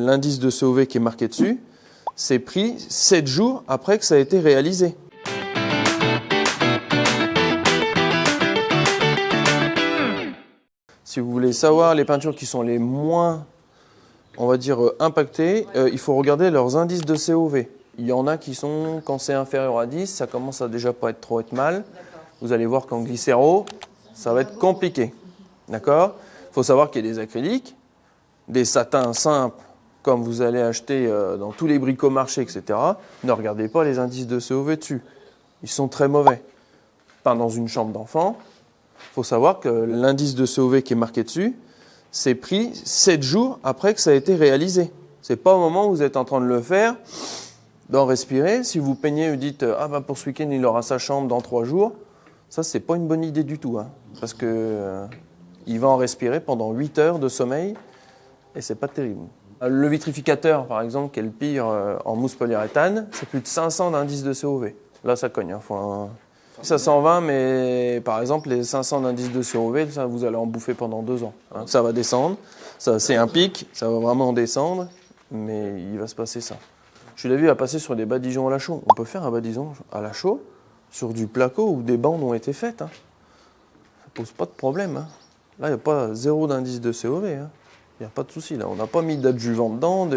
l'indice de COV qui est marqué dessus, c'est pris 7 jours après que ça a été réalisé. Si vous voulez savoir les peintures qui sont les moins, on va dire, impactées, il faut regarder leurs indices de COV. Il y en a qui sont, quand c'est inférieur à 10, ça commence à déjà pas être trop mal. Vous allez voir qu'en glycéro, ça va être compliqué. D'accord ? Il faut savoir qu'il y a des acryliques, des satins simples, comme vous allez acheter dans tous les bricomarchés, etc. Ne regardez pas les indices de COV dessus. Ils sont très mauvais. Peint dans une chambre d'enfant, il faut savoir que l'indice de COV qui est marqué dessus, c'est pris 7 jours après que ça a été réalisé. Ce n'est pas au moment où vous êtes en train de le faire, d'en respirer. Si vous peignez et vous dites « Ah ben pour ce week-end, il aura sa chambre dans 3 jours », ça, c'est pas une bonne idée du tout. Hein, parce que il va en respirer pendant 8 heures de sommeil et c'est pas terrible. Le vitrificateur, par exemple, qui est le pire en mousse polyuréthane, c'est plus de 500 d'indice de COV. Là, ça cogne. Hein, ça 120, mais par exemple, les 500 d'indice de COV, ça, vous allez en bouffer pendant 2 ans. Hein. Ça va descendre, c'est un pic, ça va vraiment descendre, mais il va se passer ça. Je l'ai vu à passer sur des badigeons à la chaux. On peut faire un badigeon à la chaux sur du placo où des bandes ont été faites. Hein. Ça pose pas de problème. Hein. Là, il n'y a pas 0 d'indice de COV. Hein. Il n'y a pas de souci. Là, on n'a pas mis d'adjuvant dedans,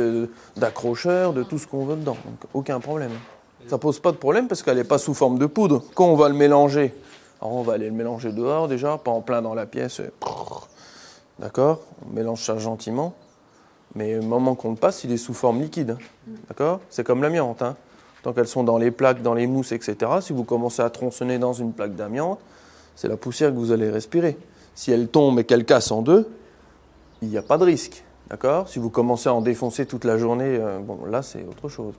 d'accrocheur, de tout ce qu'on veut dedans. Donc, aucun problème. Ça pose pas de problème parce qu'elle n'est pas sous forme de poudre. Quand on va le mélanger, alors on va aller le mélanger dehors déjà, pas en plein dans la pièce. D'accord ? On mélange ça gentiment. Mais au moment qu'on le passe, il est sous forme liquide. D'accord ? C'est comme l'amiante. Hein. Tant qu'elles sont dans les plaques, dans les mousses, etc., si vous commencez à tronçonner dans une plaque d'amiante, c'est la poussière que vous allez respirer. Si elle tombe et qu'elle casse en deux, il n'y a pas de risque. D'accord ? Si vous commencez à en défoncer toute la journée, bon, là, c'est autre chose.